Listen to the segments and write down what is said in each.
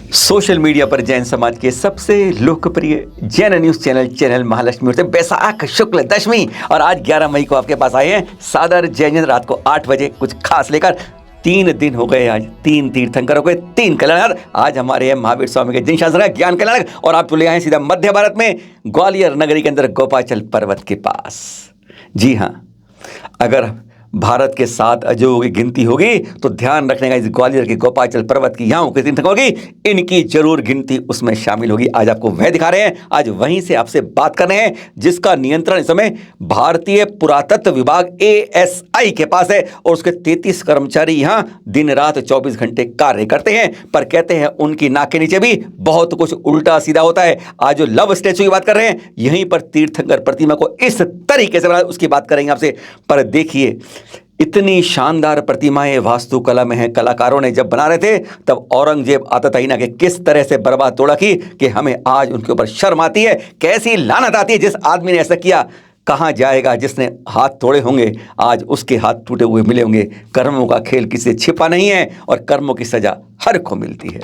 Social media पर जैन समाज के सबसे लोकप्रिय जैन न्यूज चैनल महालक्ष्मी से बैसाख शुक्ल दशमी और आज 11 मई को आपके पास आए हैं सादर जैन रात को 8 बजे कुछ खास लेकर। 3 दिन हो गए, आज 3 तीर्थंकर हो गए, 3 कल्याणक। आज हमारे महावीर स्वामी के जिन शासन का ज्ञान कल्याणक और आप तो ले आए सीधा मध्य भारत में ग्वालियर नगरी के अंदर गोपाचल पर्वत के पास। जी हाँ, अगर भारत के 7 अजों की गिनती होगी तो ध्यान रखने का इस ग्वालियर के गोपाचल पर्वत की यहाँ की तीर्थंकर होगी, इनकी जरूर गिनती उसमें शामिल होगी। आज आपको वह दिखा रहे हैं, आज वहीं से आपसे बात कर रहे हैं जिसका नियंत्रण इस समय भारतीय पुरातत्व विभाग ASI के पास है और उसके 33 कर्मचारी यहाँ दिन रात 24 घंटे कार्य करते हैं। पर कहते हैं उनकी नाक के नीचे भी बहुत कुछ उल्टा सीधा होता है। आज जो लव स्टैचू की बात कर रहे हैं, यहीं पर तीर्थंकर प्रतिमा को इस तरीके से बना, उसकी बात करेंगे आपसे। पर देखिए, इतनी शानदार प्रतिमाएं वास्तुकला में हैं। कलाकारों ने जब बना रहे थे तब औरंगजेब आतताईना के किस तरह से बर्बाद तोड़ा कि हमें आज उनके ऊपर शर्म आती है, कैसी लानत आती है। जिस आदमी ने ऐसा किया, कहाँ जाएगा जिसने हाथ तोड़े होंगे, आज उसके हाथ टूटे हुए मिले होंगे। कर्मों का खेल किसी से छिपा नहीं है और कर्मों की सजा हर को मिलती है।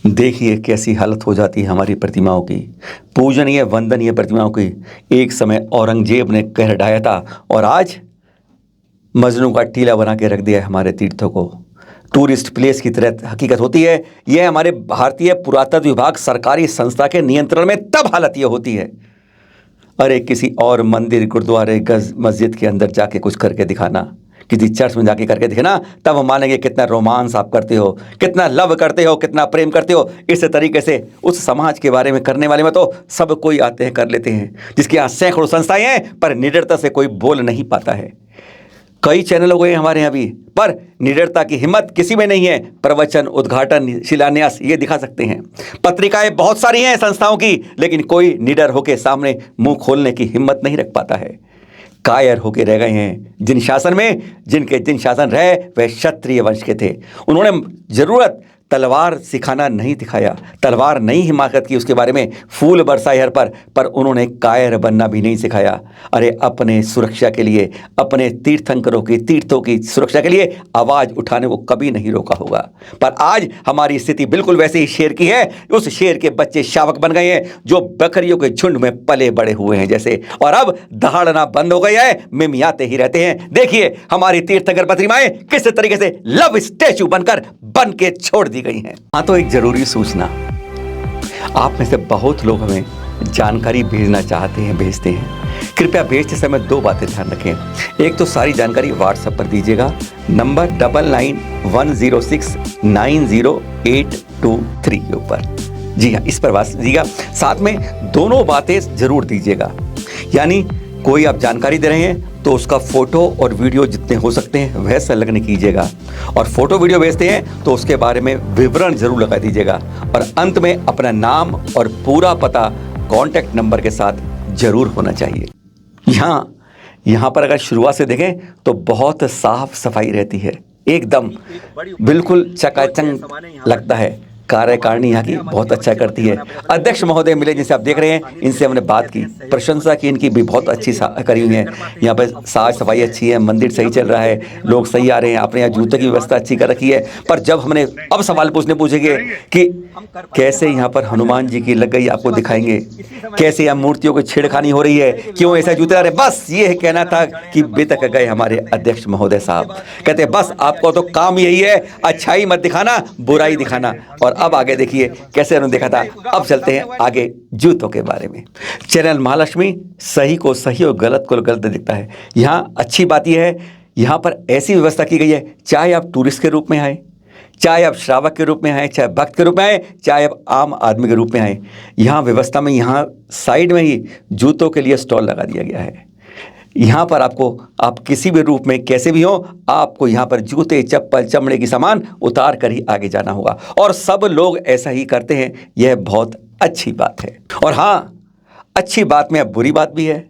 देखिए कैसी हालत हो जाती है हमारी प्रतिमाओं की, पूजनीय वंदनीय प्रतिमाओं की। एक समय औरंगजेब ने कह ढाया था और आज मजनू का टीला बना के रख दिया है हमारे तीर्थों को। टूरिस्ट प्लेस की तरह हकीकत होती है। यह हमारे भारतीय पुरातत्व विभाग सरकारी संस्था के नियंत्रण में तब हालत यह होती है। अरे किसी और मंदिर, गुरुद्वारे, मस्जिद के अंदर जाके कुछ करके दिखाना, किसी चर्च में जाके करके दिखाना, तब हम मानेंगे कितना रोमांस आप करते हो, कितना लव करते हो, कितना प्रेम करते हो। इस तरीके से उस समाज के बारे में करने वाले में तो सब कोई आते हैं, कर लेते हैं, जिसके यहाँ सैकड़ों संस्थाएं हैं पर निडरता से कोई बोल नहीं पाता है। कई चैनल हो गए हमारे यहाँ भी, पर निडरता की हिम्मत किसी में नहीं है। प्रवचन, उद्घाटन, शिलान्यास ये दिखा सकते हैं। पत्रिकाएं बहुत सारी हैं संस्थाओं की, लेकिन कोई निडर होकर सामने मुंह खोलने की हिम्मत नहीं रख पाता है। कायर होके रह गए हैं जिन शासन में, जिन शासन रहे वह क्षत्रिय वंश के थे। उन्होंने जरूरत तलवार सिखाना नहीं दिखाया, तलवार नहीं हिमाकत की, उसके बारे में फूल बरसाए हर पर उन्होंने कायर बनना भी नहीं सिखाया। अरे अपने सुरक्षा के लिए, अपने तीर्थंकरों की, तीर्थों की सुरक्षा के लिए आवाज़ उठाने को कभी नहीं रोका होगा। पर आज हमारी स्थिति बिल्कुल वैसे ही शेर की है। उस शेर के बच्चे शावक बन गए हैं जो बकरियों के झुंड में पले बड़े हुए हैं जैसे, और अब दहाड़ना बंद हो गया है, मिमियाते ही रहते हैं। देखिए हमारी तीर्थंकर प्रतिमाएं किस तरीके से लव स्टैचू बन के छोड़ दी गई हैं। हाँ, तो एक जरूरी सूचना, आप में से बहुत लोग हमें जानकारी भेजना चाहते हैं, भेजते हैं। कृपया भेजते समय 2 बातें ध्यान रखें। एक तो सारी जानकारी व्हाट्सएप पर दीजिएगा, नंबर 9910690823 के ऊपर। जी हाँ, इस पर बात दीजिएगा। साथ में दोनों बातें जरूर दीजिएगा, यानी कोई आप जानकारी दे रहे हैं तो उसका फोटो और वीडियो जितने हो सकते हैं वह संलग्न कीजिएगा, और फोटो वीडियो भेजते हैं तो उसके बारे में विवरण जरूर लगा दीजिएगा, और अंत में अपना नाम और पूरा पता कॉन्टैक्ट नंबर के साथ जरूर होना चाहिए। यहाँ पर अगर शुरुआत से देखें तो बहुत साफ सफाई रहती है, एकदम बिल्कुल चकाचक लगता है। कार्यकारिणी यहाँ की बहुत अच्छा करती है। अध्यक्ष महोदय मिले जिनसे आप देख रहे हैं, इनसे हमने बात की, प्रशंसा की इनकी भी, बहुत अच्छी करी हुई है। यहाँ पर साफ सफाई अच्छी है, मंदिर सही चल रहा है, लोग सही आ रहे हैं, आपने यहाँ जूते की व्यवस्था अच्छी कर रखी है। पर जब हमने अब सवाल पूछेंगे कि कैसे यहाँ पर हनुमान जी की लग गई, आपको दिखाएंगे कैसे यहाँ मूर्तियों की छेड़खानी हो रही है, क्यों ऐसा जूते आ रहे। बस ये कहना था कि बेतक गए हमारे अध्यक्ष महोदय साहब। कहते बस आपको तो काम यही है, अच्छाई मत दिखाना, बुराई दिखाना। और अब आगे देखिए कैसे उन्होंने देखा था। अब चलते हैं आगे जूतों के बारे में। चैनल महालक्ष्मी सही को सही और गलत को गलत दिखता है। यहाँ अच्छी बात यह है, यहाँ पर ऐसी व्यवस्था की गई है, चाहे आप टूरिस्ट के रूप में आए, चाहे आप श्रावक के रूप में आए, चाहे भक्त के रूप में आए, चाहे आप आम आदमी के रूप में आए, यहाँ व्यवस्था में यहाँ साइड में ही जूतों के लिए स्टॉल लगा दिया गया है। यहाँ पर आप किसी भी रूप में कैसे भी हो, आपको यहाँ पर जूते, चप्पल, चमड़े की सामान उतार कर ही आगे जाना होगा, और सब लोग ऐसा ही करते हैं। यह बहुत अच्छी बात है। और हाँ, अच्छी बात में अब बुरी बात भी है,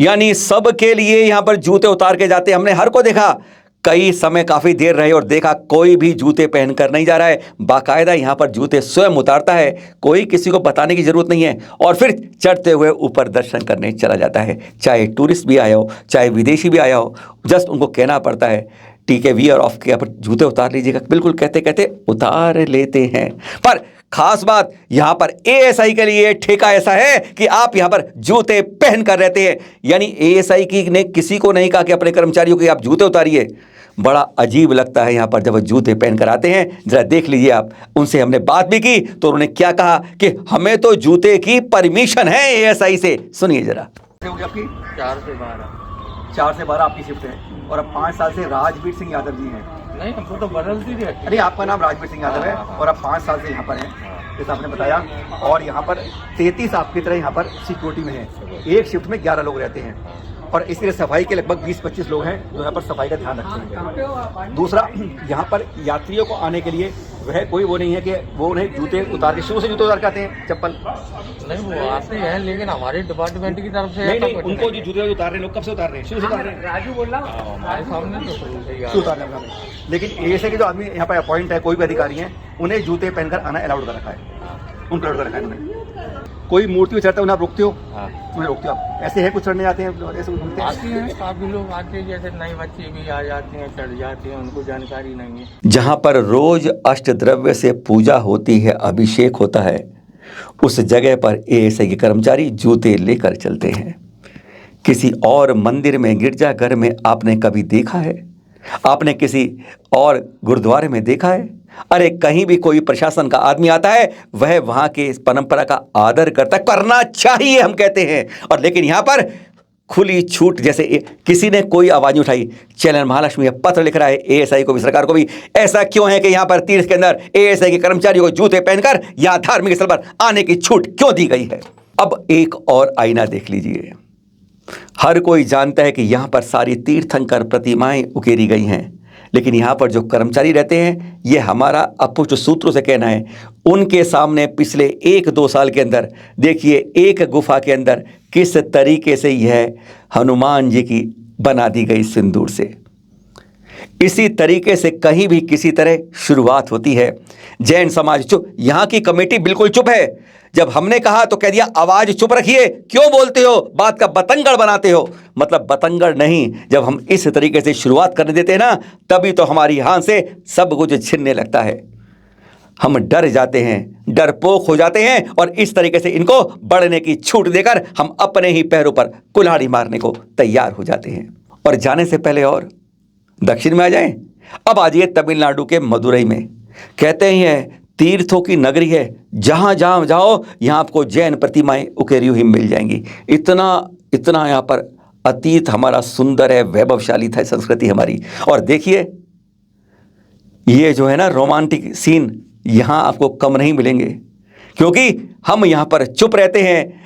यानी सबके लिए यहाँ पर जूते उतार के जाते। हमने हर को देखा, कई समय काफ़ी देर रहे और देखा कोई भी जूते पहनकर नहीं जा रहा है, बाकायदा यहाँ पर जूते स्वयं उतारता है, कोई किसी को बताने की ज़रूरत नहीं है, और फिर चढ़ते हुए ऊपर दर्शन करने चला जाता है। चाहे टूरिस्ट भी आया हो, चाहे विदेशी भी आया हो, जस्ट उनको कहना पड़ता है ठीक है, वी आर ऑफ के, आप जूते उतार लीजिएगा, बिल्कुल कहते कहते उतार लेते हैं। पर खास बात यहाँ पर एएसआई के लिए ठेका ऐसा है कि आप यहाँ पर जूते पहन कर रहते हैं, यानी एएसआई की ने किसी को नहीं कहा कि अपने कर्मचारियों के आप जूते उतारिए। बड़ा अजीब लगता है यहाँ पर जब वो जूते पहन कर आते हैं। जरा देख लीजिए आप, उनसे हमने बात भी की तो उन्होंने क्या कहा कि हमें तो जूते की परमिशन है एएसआई से। सुनिए जरा। आपकी 4 से 12 4 से 12 आपकी शिफ्ट है और अब 5 साल से राजवीर सिंह यादव जी हैं। नहीं, हमको तो बदलती रहती है। अरे आपका नाम राजवीर सिंह यादव है और आप 5 साल से यहाँ पर हैं, जैसा आपने बताया। और यहाँ पर 33 आपकी तरह यहाँ पर सिक्योरिटी में हैं। एक शिफ्ट में 11 लोग रहते हैं और इसलिए सफाई के लगभग 20-25 लोग हैं जो यहाँ पर सफाई का ध्यान रखते हैं। दूसरा, यहाँ पर यात्रियों को आने के लिए वह कोई वो नहीं है कि वो उन्हें जूते उतार के, शू से जूते उतार के आते हैं, चप्पल नहीं वो आते हैं, लेकिन हमारे डिपार्टमेंट की तरफ से नहीं, उनको जो जूते उतार रहे हैं लोग कब से उतार रहे हैं? शू से उतार रहे हैं। राजू बोल रहा हूँ, हमारे सामने तो शुरू से ही शू उतार रहे हैं। लेकिन ऐसे के जो आदमी यहाँ पर अपॉइंट है, कोई भी अधिकारी हैं, उन्हें जूते पहनकर आना अलाउड कर रखा है, उनको अलाउड कर रखा है उन्हें। कोई मूर्ति में चढ़ता है उन्हें आप रोकते हो? उन्हें रोकते हो आप? ऐसे है कुछ चढ़ने जाते हैं, ऐसे घूमते हैं? आते हैं काफी लोग आते हैं, जैसे नए बच्चे भी आ जाते हैं, चढ़ जाते हैं, उनको जानकारी नहीं है। जहाँ पर रोज अष्टद्रव्य से पूजा होती है, अभिषेक होता है, उस जगह पर एएसआई के कर्मचारी जूते लेकर चलते हैं। किसी और मंदिर में, गिरजाघर में आपने कभी देखा है? आपने किसी और गुरुद्वारे में देखा है? अरे कहीं भी कोई प्रशासन का आदमी आता है, वह वहाँ के परंपरा का आदर करना चाहिए हम कहते हैं। और लेकिन यहाँ पर खुली छूट, जैसे किसी ने कोई आवाज़ नहीं उठाई। चैनल महालक्ष्मी पत्र लिख रहा है एएसआई को भी, सरकार को भी, ऐसा क्यों है कि यहाँ पर तीर्थ के अंदर एएसआई के कर्मचारियों को जूते पहनकर यहाँ धार्मिक स्थल पर आने की छूट क्यों दी गई है? अब एक और आईना देख लीजिए। हर कोई जानता है कि यहाँ पर सारी तीर्थंकर प्रतिमाएं उकेरी गई हैं, लेकिन यहाँ पर जो कर्मचारी रहते हैं, ये हमारा अपुष्ट सूत्रों से कहना है, उनके सामने पिछले 1-2 साल के अंदर देखिए एक गुफा के अंदर किस तरीके से यह हनुमान जी की बना दी गई सिंदूर से। इसी तरीके से कहीं भी किसी तरह शुरुआत होती है। जैन समाज चुप, यहाँ की कमेटी बिल्कुल चुप है। जब हमने कहा तो कह दिया आवाज चुप रखिए, क्यों बोलते हो, बात का बतंगड़ बनाते हो। मतलब बतंगड़ नहीं, जब हम इस तरीके से शुरुआत करने देते हैं ना, तभी तो हमारी हाथ से सब कुछ छिनने लगता है। हम डर जाते हैं, डरपोक हो जाते हैं और इस तरीके से इनको बढ़ने की छूट देकर हम अपने ही पैरों पर कुल्हाड़ी मारने को तैयार हो जाते हैं। और जाने से पहले और दक्षिण में आ जाएं, अब आ जाइए तमिलनाडु के मदुरई में। कहते हैं तीर्थों की नगरी है, जहाँ जहाँ जाओ यहाँ आपको जैन प्रतिमाएं उकेरी हुई मिल जाएंगी। इतना यहाँ पर अतीत हमारा सुंदर है, वैभवशाली था संस्कृति हमारी। और देखिए ये जो है ना रोमांटिक सीन, यहाँ आपको कम नहीं मिलेंगे, क्योंकि हम यहाँ पर चुप रहते हैं।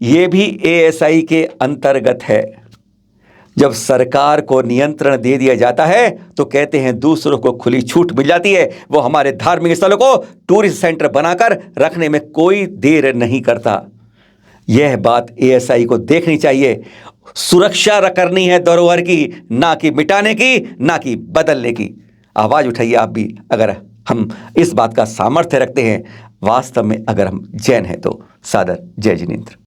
ये भी एएसआई के अंतर्गत है। जब सरकार को नियंत्रण दे दिया जाता है तो कहते हैं दूसरों को खुली छूट मिल जाती है। वो हमारे धार्मिक स्थलों को टूरिस्ट सेंटर बनाकर रखने में कोई देर नहीं करता। यह बात एएसआई को देखनी चाहिए। सुरक्षा करनी है धरोहर की, ना कि मिटाने की, ना कि बदलने की। आवाज़ उठाइए आप भी, अगर हम इस बात का सामर्थ्य रखते हैं वास्तव में, अगर हम जैन हैं तो। सादर जय जिनेंद्र।